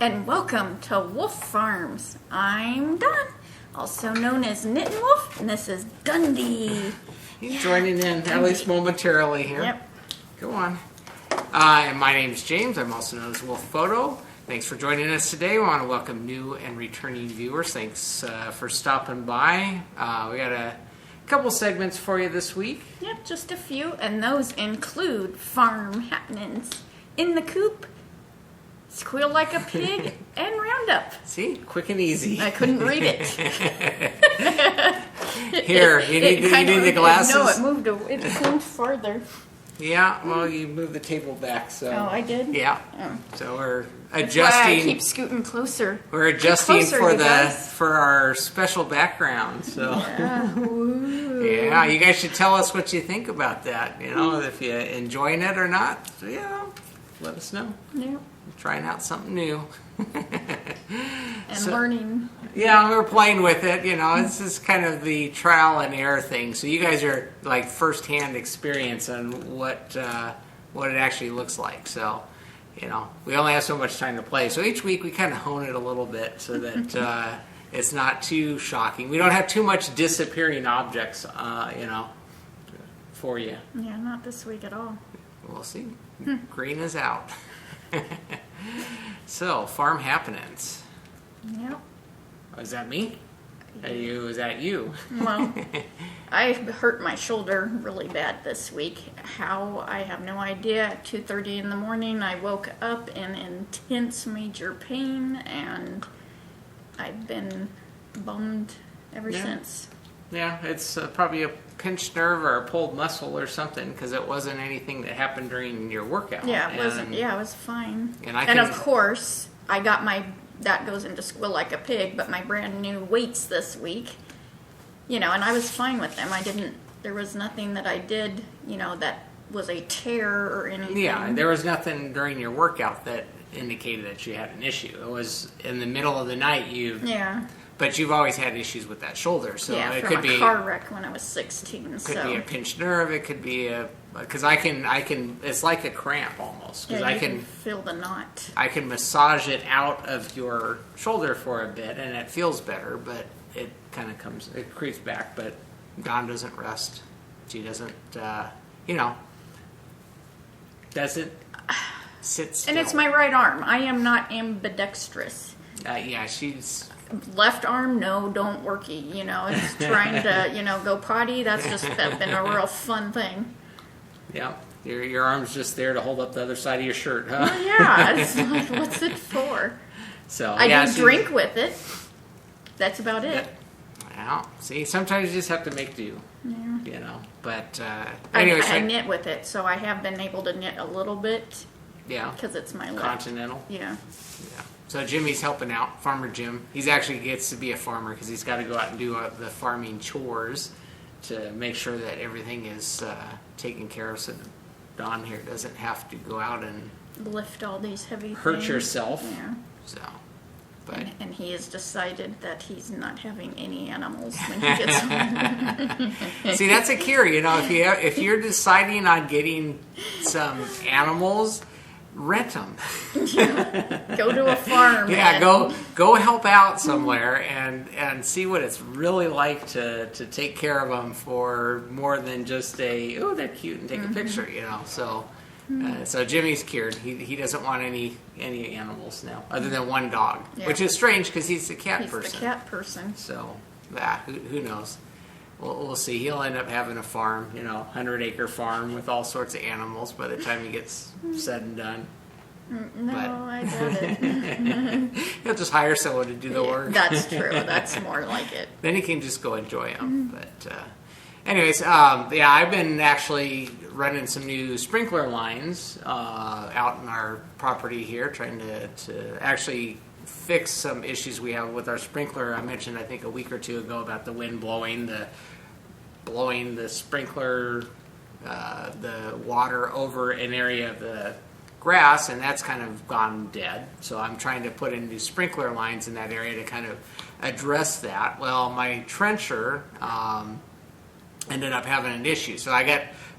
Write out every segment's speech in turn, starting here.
and welcome to Wolfe Farms. I'm Don, also known as Knittin' Wolf, and this is Dundee. He's joining in, at least momentarily here. Yep. Go on. And my name's James. I'm also known as Wolfe Photo. Thanks for joining us today. We want to welcome new and returning viewers. Thanks for stopping by. We got a couple segments for you this week. Yep, just a few, and those include farm happenings in the coop, Squeal Like a Pig, and Roundup. See? Quick and easy. I couldn't read it. Here, you need the glasses? No, it moved farther. Yeah, well, you moved the table back, so... Oh, I did? Yeah. Oh. So we're That's adjusting... why I keep scooting closer. We're adjusting Closer, for our special background, so... Yeah. Yeah, you guys should tell us what you think about that, you know, if you're enjoying it or not. So, yeah, let us know. Yeah. Trying out something new. And learning. Yeah, we're playing with it, you know, this is kind of the trial and error thing. So you guys are like first-hand experience on what it actually looks like. So, you know, we only have so much time to play. So each week we kind of hone it a little bit so that it's not too shocking. We don't have too much disappearing objects, you know, for you. Yeah, not this week at all. We'll see. Green is out. So, farm happenings. Yep. Oh, is that me? Is that you? Well, I hurt my shoulder really bad this week. How, I have no idea. At 2:30 in the morning, I woke up in intense major pain, and I've been bummed ever since. Yeah, it's probably a pinched nerve or a pulled muscle or something, because it wasn't anything that happened during your workout. Yeah, it wasn't. Yeah, it was fine. And of course, I got that goes into Squeal Like a Pig, but my brand new weights this week, you know, and I was fine with them. There was nothing that I did, you know, that was a tear or anything. Yeah, there was nothing during your workout that indicated that you had an issue. It was in the middle of the night Yeah. But you've always had issues with that shoulder, so yeah, it from could be a car wreck when I was 16. Could be a pinched nerve. It could be because I can. It's like a cramp almost. Because I can feel the knot. I can massage it out of your shoulder for a bit, and it feels better. But it kind of it creeps back. But Dawn doesn't rest. She doesn't. You know, doesn't sit still. And it's my right arm. I am not ambidextrous. Yeah, she's. Left arm, no, don't worky. You know, it's trying to, you know, go potty. That's been a real fun thing. Yeah, your arm's just there to hold up the other side of your shirt, huh? Well, yeah, it's like, what's it for? So I do drink with it. That's about it. Well, see, sometimes you just have to make do. Yeah. You know, but anyways, I knit with it, so I have been able to knit a little bit. Yeah. Because it's my left. Continental. Yeah. Yeah. So Jimmy's helping out, Farmer Jim. He's actually gets to be a farmer because he's got to go out and do the farming chores to make sure that everything is taken care of, so Dawn here doesn't have to go out and lift all these heavy hurt things. yourself. Yeah. So, but and he has decided that he's not having any animals when he gets home. See, that's a cure. You know, if you're deciding on getting some animals, rent them. Yeah. Go to a farm. Yeah, go help out somewhere and see what it's really like to take care of them for more than just they're cute and take a picture, you know. So so Jimmy's cured. He doesn't want any animals now other than one dog, which is strange because he's a cat person. He's the cat person. So who knows? We'll see. He'll end up having a farm, you know, 100-acre farm with all sorts of animals by the time he gets said and done. No, I doubt it. He'll just hire someone to do the work. That's true. That's more like it. Then he can just go enjoy them. But anyways, I've been actually running some new sprinkler lines out in our property here, trying to actually fix some issues we have with our sprinkler. I mentioned, I think, a week or two ago about the wind blowing the sprinkler, the water over an area of the grass, and that's kind of gone dead. So I'm trying to put in new sprinkler lines in that area to kind of address that. Well, my trencher ended up having an issue. So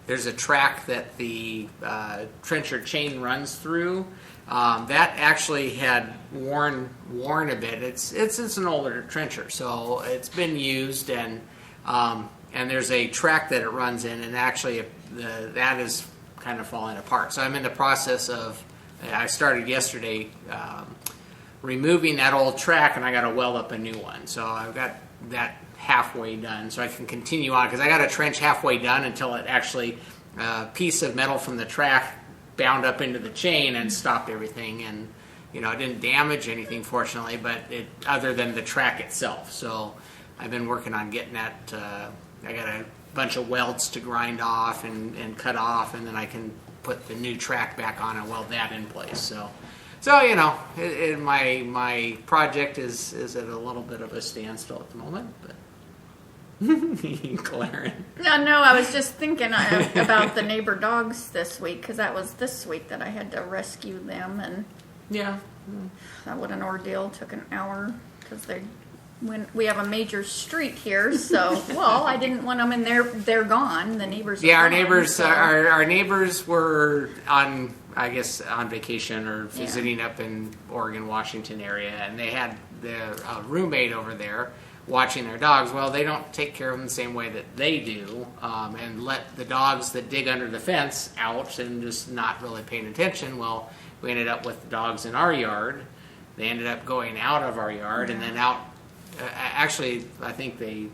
there's a track that the trencher chain runs through That actually had worn a bit. It's an older trencher, so it's been used, and there's a track that it runs in, and actually that is kind of falling apart. So I'm in the process of, I started yesterday removing that old track, and I got to weld up a new one. So I've got that halfway done, so I can continue on, because I got a trench halfway done until it actually, a piece of metal from the track bound up into the chain and stopped everything. And it didn't damage anything, fortunately, but other than the track itself. So I've been working on getting that. I got a bunch of welds to grind off and cut off, and then I can put the new track back on and weld that in place. So my project is at a little bit of a standstill at the moment, but glaring. No, I was just thinking about the neighbor dogs this week, because that was this week that I had to rescue them, and yeah, that was an ordeal. Took an hour because when we have a major street here, so I didn't want them in there. They're gone. The neighbors. Yeah, are our gone, neighbors. So. Our neighbors were on vacation or visiting up in Oregon, Washington area, and they had their roommate over there watching their dogs. Well, they don't take care of them the same way that they do, and let the dogs that dig under the fence out and just not really paying attention. Well, we ended up with the dogs in our yard. They ended up going out of our yard and then out. Actually, I think they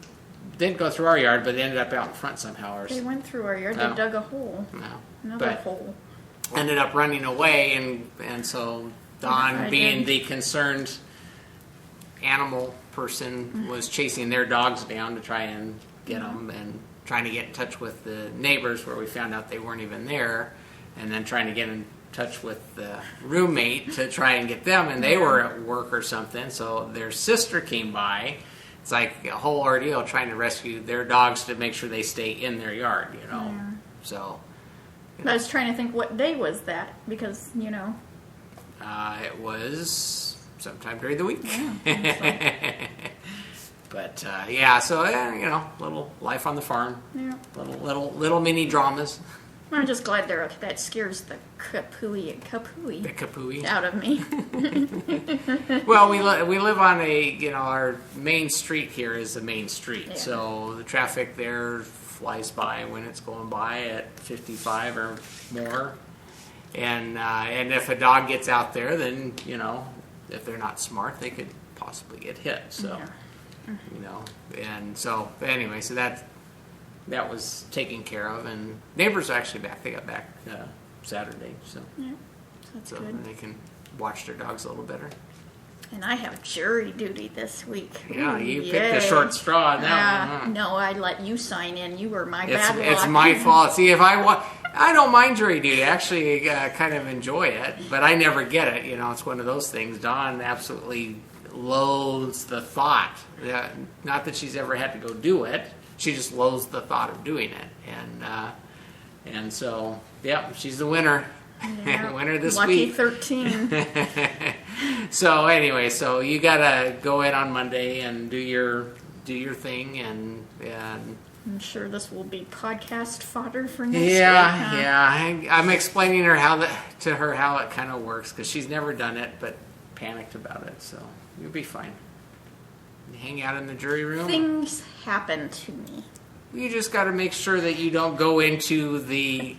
didn't go through our yard, but they ended up out in front somehow. They went through our yard. They dug a hole. Another hole. Ended up running away, and so Don, being the concerned animal person, was chasing their dogs down to try and get them, and trying to get in touch with the neighbors, where we found out they weren't even there, and then trying to get in touch with the roommate to try and get them, and they were at work or something, so their sister came by. It's like a whole ordeal trying to rescue their dogs to make sure they stay in their yard, so... I was trying to think what day was that, because, it was sometime during the week. Yeah, But, so, little life on the farm. Yeah. Little mini dramas. I'm just glad that scares the kapooey out of me. Well, we live on our main street here is the main street. Yeah. So the traffic there flies by when it's going by at 55 or more. And if a dog gets out there, then, if they're not smart, they could possibly get hit. So, and so anyway, so that was taken care of, and neighbors are actually back. They got back Saturday, so that's good. They can watch their dogs a little better. And I have jury duty this week. Yeah, you picked the short straw on that one. Huh? No, I let you sign in. You were my bad luck. It's my fault. See, if I don't mind jury duty. I actually kind of enjoy it, but I never get it. It's one of those things. Dawn absolutely loathes the thought. Not that she's ever had to go do it. She just loathes the thought of doing it, and so she's the winner. Yeah. Winner this Lucky week. 13. So anyway, so you gotta go in on Monday and do your thing, and I'm sure this will be podcast fodder for next week. Yeah. I'm explaining to her how it kind of works, because she's never done it but panicked about it. So you'll be fine. You hang out in the jury room. Things happen to me. You just got to make sure that you don't go into the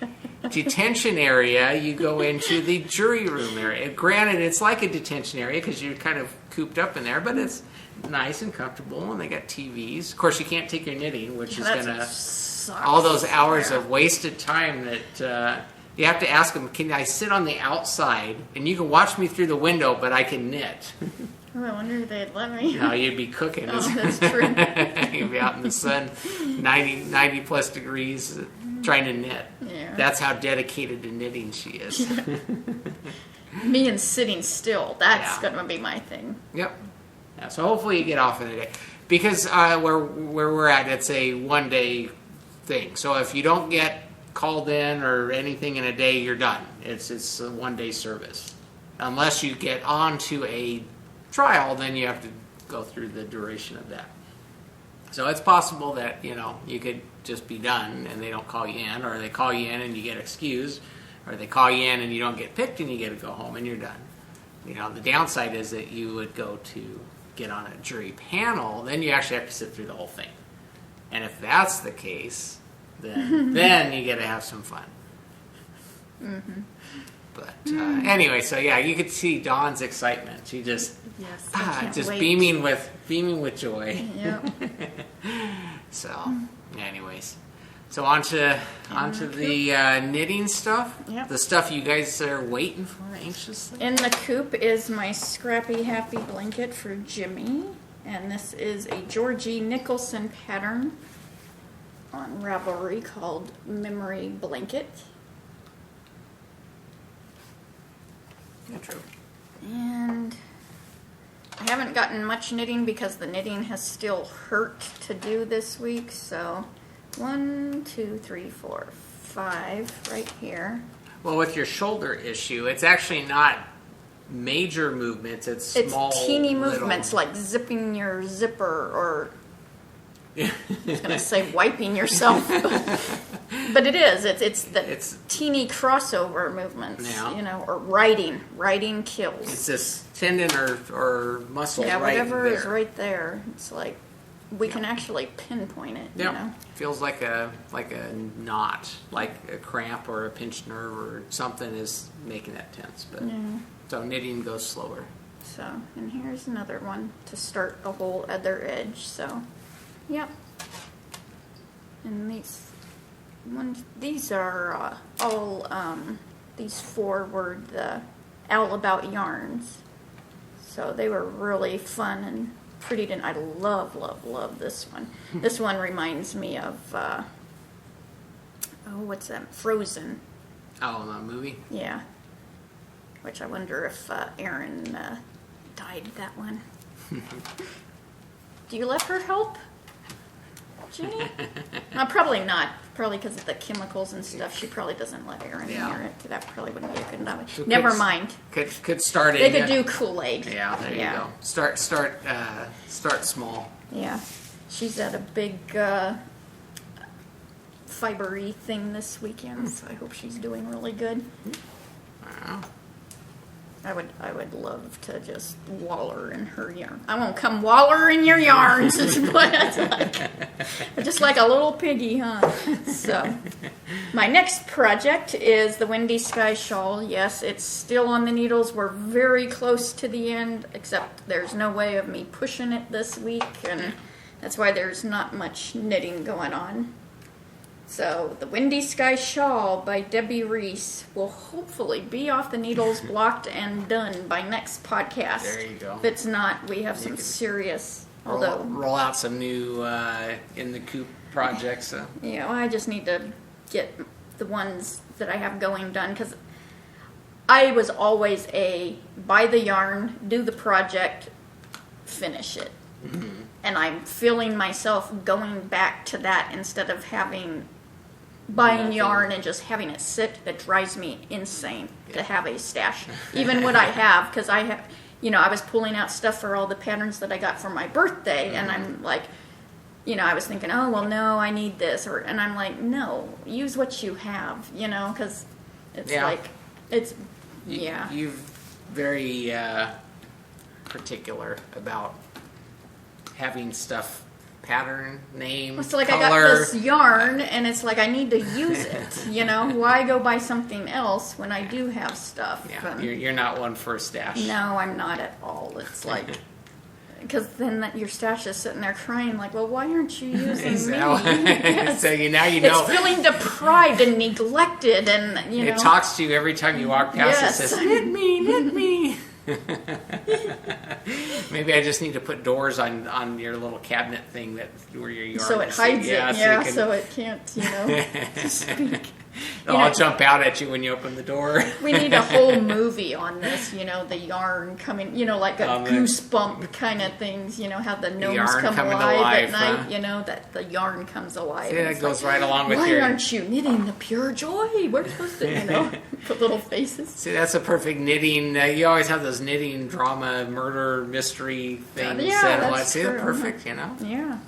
detention area. You go into the jury room area. Granted, it's like a detention area because you're kind of cooped up in there, but it's nice and comfortable, and they got TVs. Of course, you can't take your knitting, which is going to... All those hours of wasted time that... you have to ask them, can I sit on the outside, and you can watch me through the window, but I can knit? Oh, I wonder if they'd let me. No, you'd be cooking. Oh, that's true. You'd be out in the sun, 90 plus degrees, trying to knit. Yeah. That's how dedicated to knitting she is. Me and sitting still, that's going to be my thing. Yep. Yeah, so hopefully you get off in a day. Because where we're at, it's a one-day thing. So if you don't get called in or anything in a day, you're done. It's a one-day service. Unless you get onto a trial, then you have to go through the duration of that. So it's possible that, you could just be done and they don't call you in, or they call you in and you get excused, or they call you in and you don't get picked and you get to go home and you're done. The downside is that you would go to get on a jury panel, then you actually have to sit through the whole thing. And if that's the case, then you get to have some fun. Mm-hmm. But anyway, so yeah, you could see Dawn's excitement. She just just wait. beaming with joy. Yep. So, anyways, so on to the knitting stuff. Yep. The stuff you guys are waiting for anxiously. In the Coop is my Scrappy Happy blanket for Jimmy, and this is a Georgie Nicholson pattern on Ravelry called Memory Blanket. Yeah, true. And I haven't gotten much knitting because the knitting has still hurt to do this week. So 1, 2, 3, 4, 5 right here. Well, with your shoulder issue, it's actually not major movements. It's small, teeny movements like zipping your zipper or I was going to say wiping yourself, but it is. It's teeny crossover movements, or writing kills. It's this tendon or muscle right there. Yeah, whatever is right there. It's like we can actually pinpoint it. Yeah, feels like a knot, like a cramp or a pinched nerve or something is making that tense. But so knitting goes slower. So, and here's another one to start a whole other edge. So. Yep. And these are all, these 4 were the All About yarns. So they were really fun and pretty, and I love this one. This one reminds me of, what's that? Frozen. Oh, the movie? Yeah. Which I wonder if Erin dyed that one. Do you let her help? Jenny? Probably not. Probably because of the chemicals and stuff. She probably doesn't let Erin near it. That probably wouldn't be a good enough. So never mind. Could start it. They could do Kool-Aid. Yeah, there you go. Start small. Yeah. She's at a big fibery thing this weekend, so I hope she's doing really good. Wow. I would love to just waller in her yarn. I won't come waller in your yarns, but just like a little piggy, huh? So, my next project is the Wendy Sky Shawl. Yes, it's still on the needles. We're very close to the end, except there's no way of me pushing it this week, and that's why there's not much knitting going on. So, the Wendy Sky Shawl by Debbie Reese will hopefully be off the needles, blocked, and done by next podcast. There you go. If it's not, we have some serious, roll out some new in the Coop projects. I just need to get the ones that I have going done, because I was always buy the yarn, do the project, finish it. Mm-hmm. And I'm feeling myself going back to that instead of buying yarn and just having it sit. That drives me insane to have a stash. Even what I have, because I have, I was pulling out stuff for all the patterns that I got for my birthday, and I'm like, I was thinking, oh, well, no, I need this, and I'm like, no, use what you have, because it's you're very particular about having stuff, pattern, name, so like color. I got this yarn, and it's like I need to use it. Why go buy something else when I do have stuff? Yeah, you're not one for a stash. No, I'm not at all. It's like, because then your stash is sitting there crying, like, well, why aren't you using me? Yes. So now you know. It's feeling deprived and neglected, and It talks to you every time you walk past. Yes. It says, "Knit me." Maybe I just need to put doors on your little cabinet thing where your yarn so it hides it, so it can't, speak. I'll jump out at you when you open the door. We need a whole movie on this, the yarn coming, like a goosebump kind of things, how the gnomes come alive at night, that the yarn comes alive. Yeah, it goes right along with why aren't you knitting the pure joy? We're supposed to, put little faces. See, that's a perfect knitting. You always have those knitting drama, murder, mystery things. That's true. They're perfect, Yeah.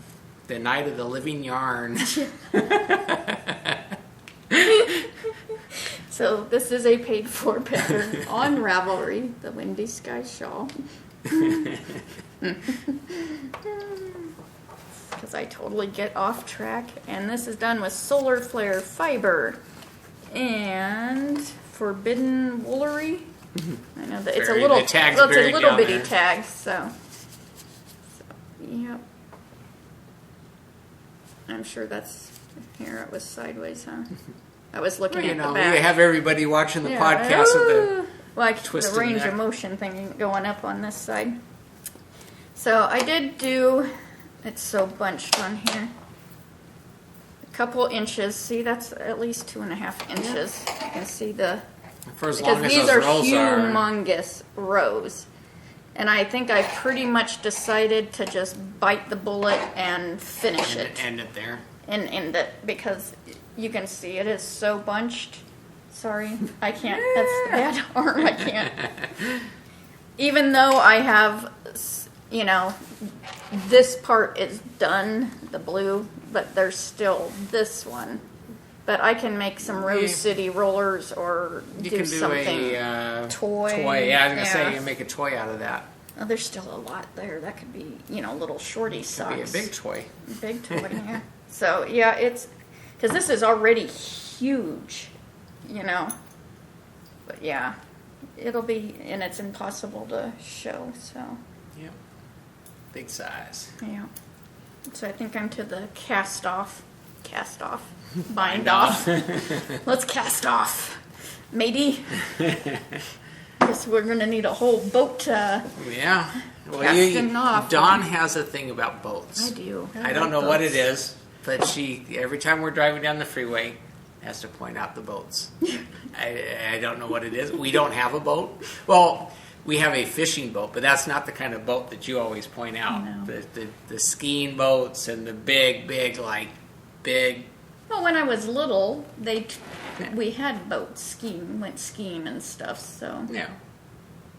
The Night of the Living Yarn. So So this is a paid-for pattern on Ravelry, the Windy Sky Shawl. Because I totally get off track. And this is done with Solar Flare fiber and Forbidden Woolery. I know that it's a little, it's a little bitty tag, so yep. I'm sure that's here. It was sideways, huh? I was looking at the back. We have everybody watching the podcast with the like the range of motion thing going up on this side. So I did do. It's so bunched on here. A couple inches. See, that's at least 2.5 inches. You can see the. For as long as these those are rows humongous rows. And I think I pretty much decided to just bite the bullet and finish it. End it there. And end it, because you can see it is so bunched. Sorry, I can't. That's the bad arm. I can't. Even though I have, you know, this part is done, the blue, but there's still this one. But I can make some Rose City rollers or do something. A toy. Yeah, I was going to say, you can make a toy out of that. Oh, there's still a lot there. That could be, you know, little shorty socks. Could be a big toy. Big toy, yeah. So, yeah, it's, because this is already huge, you know. But, yeah, it'll be, and it's impossible to show, so. Yep. Big size. Yeah. So I think I'm to the cast off, bind off. Let's cast off, matey. Guess we're gonna need a whole boat. Yeah. Well, casting off. Dawn has a thing about boats. I do. I don't know what it is, but she every time we're driving down the freeway has to point out the boats. I don't know what it is. We don't have a boat. Well, we have a fishing boat, but that's not the kind of boat that you always point out. No. The skiing boats and the big. Well, when I was little, we had boats, went skiing and stuff. So yeah,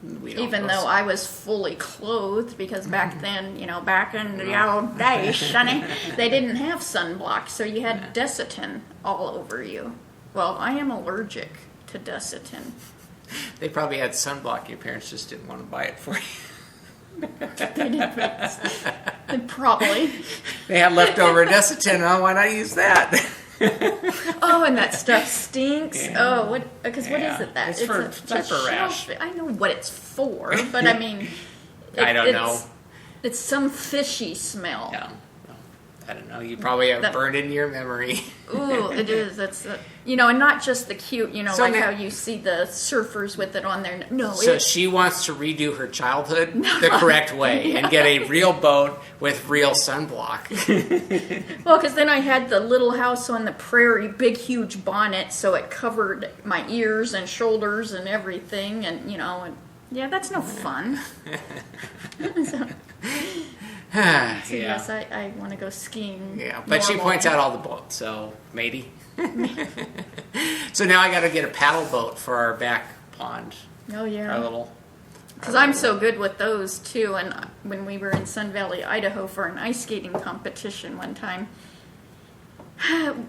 even though I was fully clothed, because back then, you know, back in the old days, Sonny, they didn't have sunblock, so you had Desitin all over you. Well, I am allergic to Desitin. They probably had sunblock. Your parents just didn't want to buy it for you. They didn't. Probably. They had leftover Desitin. Oh, why not use that? Oh, and that stuff stinks. Yeah. Oh, what? Because what is it? It's for pepper rash. I know what it's for, but I mean, I don't know. It's some fishy smell. Yeah. I don't know. You probably have burned into your memory. Ooh, it is. That's you know, and not just the cute. You know, so like how you see the surfers with it on there. No. So she wants to redo her childhood the correct way and get a real boat with real sunblock. Well, because then I had the little house on the prairie, big huge bonnet, so it covered my ears and shoulders and everything, and you know, and yeah, that's no fun. So yes, I want to go skiing. Yeah, but she points out all the boats, so matey. So now I got to get a paddle boat for our back pond. Oh yeah, our little. Because I'm so good with those too. And when we were in Sun Valley, Idaho, for an ice skating competition one time,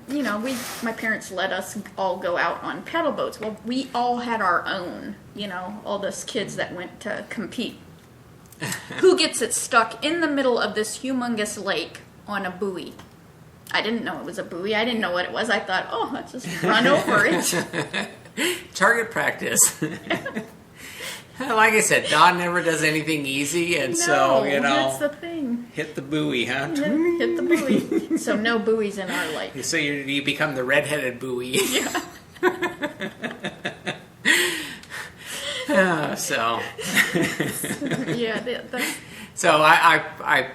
you know, my parents let us all go out on paddle boats. Well, we all had our own. You know, all those kids that went to compete. Who gets it stuck in the middle of this humongous lake on a buoy? I didn't know it was a buoy. I didn't know what it was. I thought, oh, let's just run over it. Target practice. Like I said, Dawn never does anything easy, and so, you know. That's the thing. Hit the buoy, huh? Hit the buoy. So no buoys in our lake. So you become the redheaded buoy. Yeah. So yeah, so I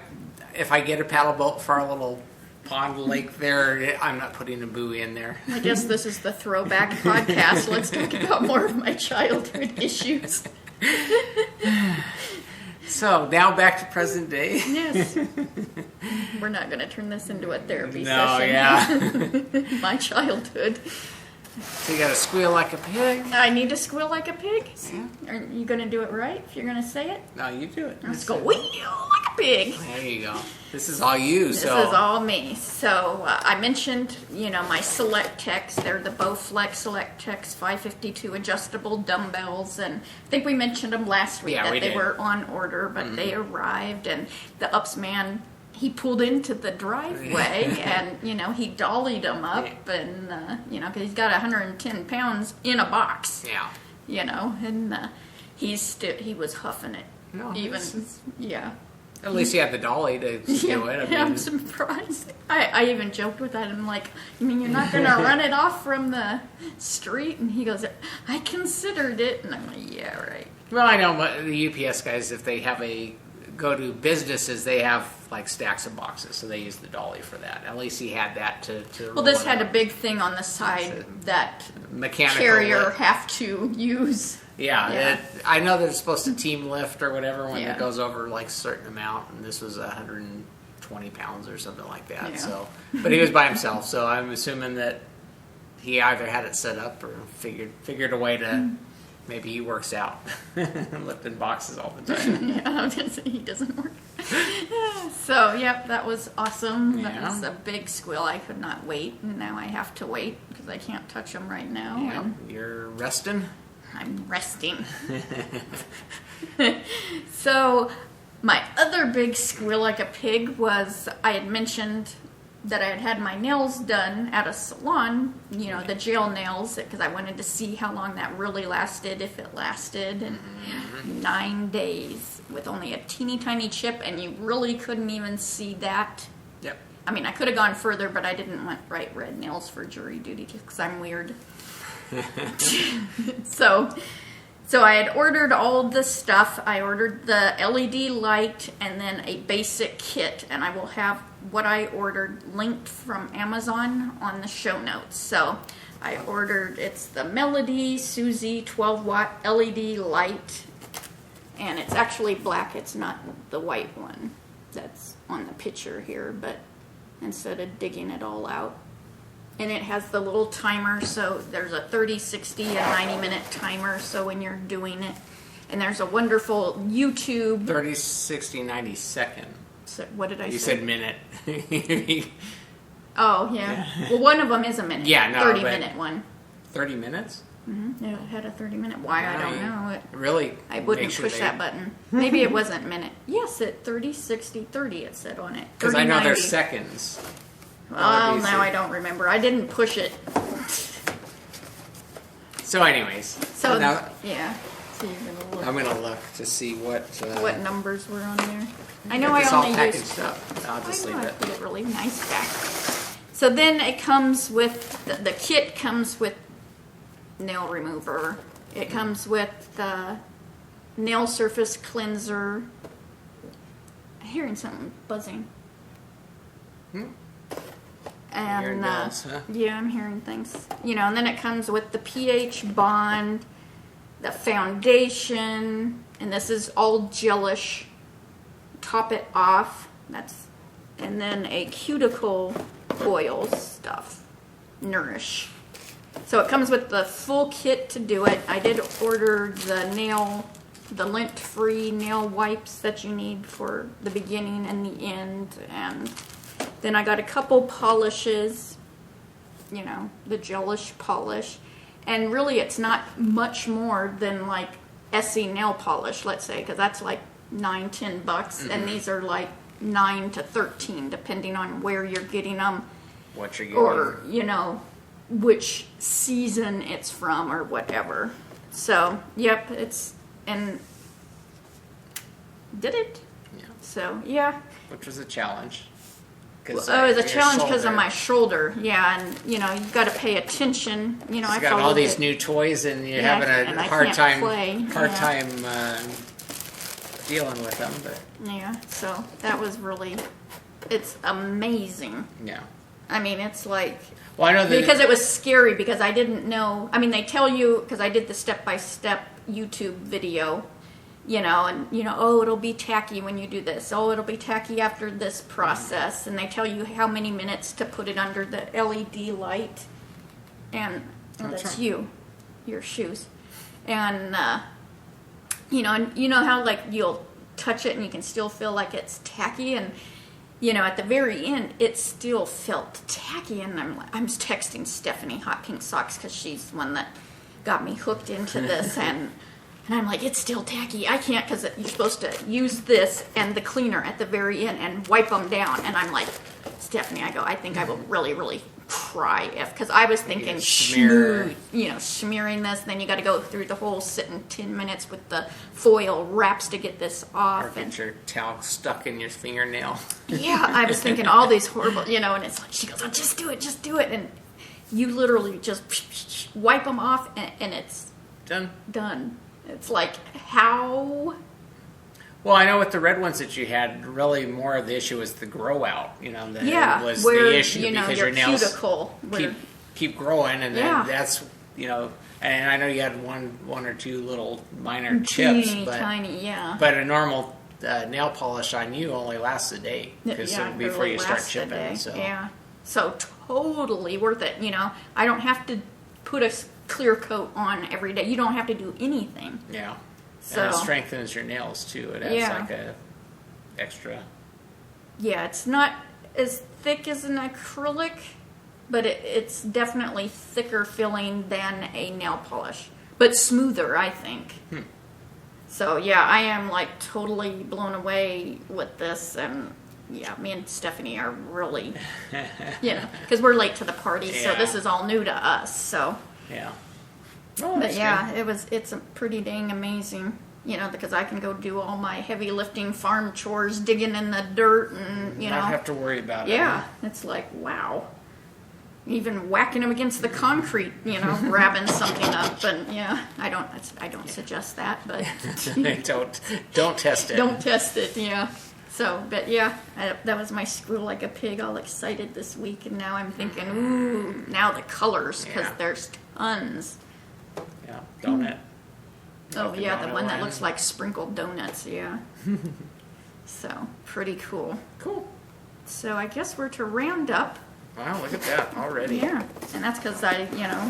if I get a paddle boat for our little pond lake there, I'm not putting a buoy in there. I guess this is the throwback podcast. Let's talk about more of my childhood issues. So now back to present day. Yes. We're not going to turn this into a therapy session. No, yeah. My childhood. So you got to squeal like a pig. I need to squeal like a pig? Yeah. Are you going to do it right if you're going to say it? No, you do it. Let's go squeal like a pig. There you go. This is all you. This is all me. So I mentioned, my SelectTechs. They're the Bowflex SelectTechs 552 adjustable dumbbells, and I think we mentioned them last week that they were on order, but they arrived, and the Ups man, he pulled into the driveway and, he dollied them up and, because he's got 110 pounds in a box. Yeah. And he was huffing it. No, yeah. At least he had the dolly to do it. I'm surprised. I even joked with that. I'm like, you mean you're not going to run it off from the street? And he goes, I considered it. And I'm like, yeah, right. Well, I know the UPS guys, if they have go to businesses, they have like stacks of boxes, so they use the dolly for that. At least he had that to well, this had a big thing on the side that mechanical carrier have to use. Yeah. I know they're supposed to team lift or whatever when it goes over like a certain amount, and this was 120 pounds or something like that. Yeah. So, but he was by himself, so I'm assuming that he either had it set up or figured a way to. Maybe he works out lifting boxes all the time. Yeah, he doesn't work. So, that was awesome. That was a big squeal. I could not wait, and now I have to wait because I can't touch them right now. Yeah, you're resting? I'm resting. So, my other big squeal like a pig was I had mentioned that I had my nails done at a salon, the gel nails, because I wanted to see how long that really lasted, if it lasted, and 9 days with only a teeny tiny chip, and you really couldn't even see that. Yep. I mean, I could have gone further, but I didn't want bright red nails for jury duty because I'm weird. So I had ordered all the stuff. I ordered the LED light and then a basic kit, and I will have what I ordered linked from Amazon on the show notes. So I ordered, it's the Melody Susie 12-watt LED light, and it's actually black. It's not the white one that's on the picture here, but instead of digging it all out. And it has the little timer, so there's a 30, 60, and 90-minute timer, so when you're doing it. And there's a wonderful YouTube... 30, 60, 90 second. So, what did I say? You said minute. Oh, yeah. Well, one of them is a minute. Yeah, no, 30-minute one. 30 minutes? Mm-hmm. Yeah, it had a 30-minute. Why, I don't know. Really? I wouldn't push that button. Maybe it wasn't minute. Yes, it 30, 60, 30 it said on it. Because I know there's seconds. Well, now I don't remember. I didn't push it. So, anyways. So now, yeah. So you're gonna look. I'm gonna look to see what numbers were on there. I know I this only all packaged used. up. I'll just leave I it. put it really nice back. So then it comes with the kit comes with nail remover. It comes with the nail surface cleanser. I'm hearing something buzzing. And Hearing bells, huh? yeah, I'm hearing things. And then it comes with the pH bond, the foundation, and this is all gelish. Top it off. And then a cuticle oil stuff. Nourish. So it comes with the full kit to do it. I did order the lint-free nail wipes that you need for the beginning and the end, and then I got a couple polishes, the gelish polish, and really it's not much more than like Essie nail polish, let's say, because that's like $9-10, and these are like $9 to $13, depending on where you're getting them, what you're getting, or which season it's from or whatever. So, yep, and did it? Yeah. So, yeah. Which was a challenge. It was a challenge because of my shoulder. Yeah, and you've got to pay attention. I got all these new toys, and you're having a hard time dealing with them. But yeah, so that was it's amazing. Yeah. I mean, it's like. Well, I know that because it was scary because I didn't know. I mean, they tell you because I did the step-by-step YouTube video. Oh, it'll be tacky when you do this. Oh, it'll be tacky after this process. And they tell you how many minutes to put it under the LED light. And that's your shoes. And, and how like you'll touch it and you can still feel like it's tacky. And, you know, at the very end, it still felt tacky. And I'm texting Stephanie Hot Pink Socks because she's the one that got me hooked into this. And I'm like, it's still tacky. I can't, because you're supposed to use this and the cleaner at the very end and wipe them down. And I'm like, Stephanie, I think I will really, really cry if, because I was thinking smooth, you know, smearing this, then you got to go through the whole sitting 10 minutes with the foil wraps to get this off. Or get your towel stuck in your fingernail. Yeah, I was thinking all these horrible, you know, and it's like, she goes, oh, just do it. And you literally just wipe them off and it's done. It's like, how? Well, I know with the red ones that you had, really more of the issue was the grow out. You know, that was where, the issue, you know, because your nails cuticle keep growing, and then that's, you know. And I know you had one or two little minor chips, but tiny, But a normal nail polish on you only lasts a day, before you start chipping. So totally worth it. You know, I don't have to put a clear coat on every day. You don't have to do anything. Yeah. So, and it strengthens your nails too. It adds like a extra. Yeah, it's not as thick as an acrylic, but it's definitely thicker feeling than a nail polish, but smoother, I think. So yeah, I am like totally blown away with this, and yeah, me and Stephanie are really, you know, because we're late to the party, so this is all new to us. So yeah. Oh, but yeah, good. It's a pretty dang amazing, you know, because I can go do all my heavy lifting farm chores, digging in the dirt, and you not have to worry about it. Yeah, it's like, wow. Even whacking them against the concrete, you know, grabbing something up, and I don't suggest that, but don't test it. Don't test it, yeah. So, but yeah, that was my Squeal Like a Pig, all excited this week, and now I'm thinking, ooh, now the colors, because there's tons. Yeah, donut. Oh, yeah, the one that looks like sprinkled donuts, So, pretty cool. Cool. So, I guess we're to round up. Wow, look at that already. Yeah, and that's because I,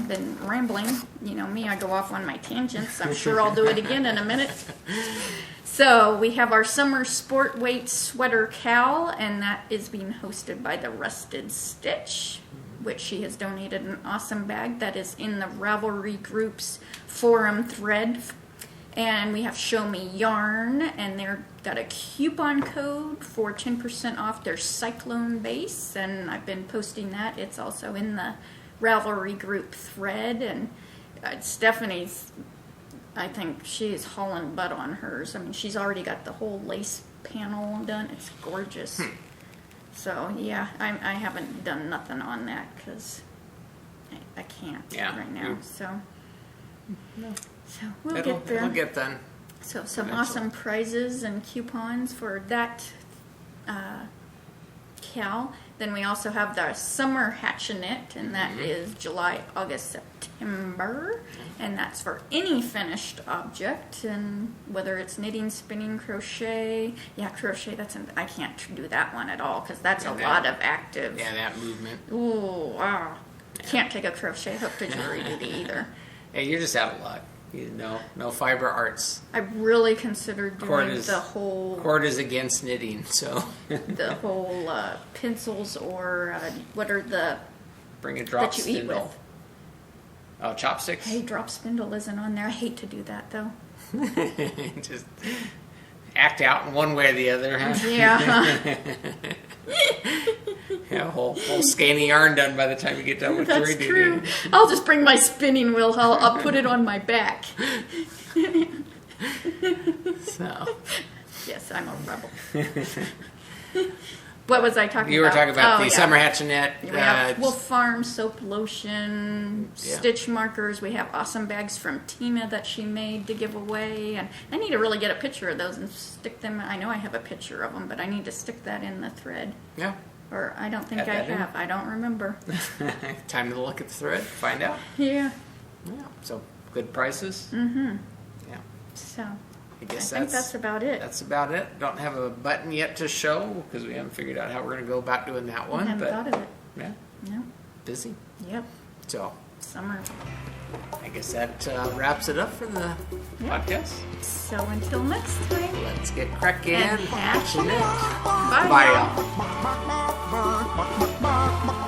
been rambling. You know me, I go off on my tangents. I'm sure I'll do it again in a minute. So, we have our summer sport weight sweater cowl, and that is being hosted by the Rusted Stitch, which she has donated an awesome bag that is in the Ravelry group's forum thread. And we have Show Me Yarn, and they've got a coupon code for 10% off their Cyclone base, and I've been posting that. It's also in the Ravelry group thread, and Stephanie's, I think she's hauling butt on hers. I mean, she's already got the whole lace panel done. It's gorgeous. So, yeah, I haven't done nothing on that because I can't right now. So we'll get there. We'll get done. So some awesome prizes and coupons for that cowl. Then we also have the summer hatchinette, and that is July, August, September. And that's for any finished object, and whether it's knitting, spinning, crochet. Yeah, crochet, I can't do that one at all because that's a lot of active. Yeah, that movement. Ooh, wow. Can't take a crochet hook to jury duty either. Hey, you're just out of luck. No fiber arts. I really considered doing the whole... Cord is against knitting, so... the whole pencils or what are the... Bring a drop that you spindle. Eat with. Oh, chopsticks? Hey, drop spindle isn't on there. I hate to do that, though. Just act out in one way or the other, huh? Yeah. Yeah, whole skein of yarn done by the time you get done with jury duty. That's true. I'll just bring my spinning wheel. I'll put it on my back. So. Yes, I'm a rebel. What was I talking about? You were talking about the summer hatchinette. We have Wolfe Farm soap, lotion, stitch markers. We have awesome bags from Tena that she made to give away. And I need to really get a picture of those and stick them. I know I have a picture of them, but I need to stick that in the thread. Yeah. Or I don't think I have. I don't remember. Time to look at the thread, find out. Yeah. Yeah. So good prices. Mm-hmm. Yeah. So I guess think that's about it. That's about it. Don't have a button yet to show because we haven't figured out how we're going to go about doing that one. I haven't thought of it. Yeah. No. Busy. Yep. So. Summer. I guess that wraps it up for the podcast. So until next time. Let's get cracking. And passionate. Bye, Bye, y'all.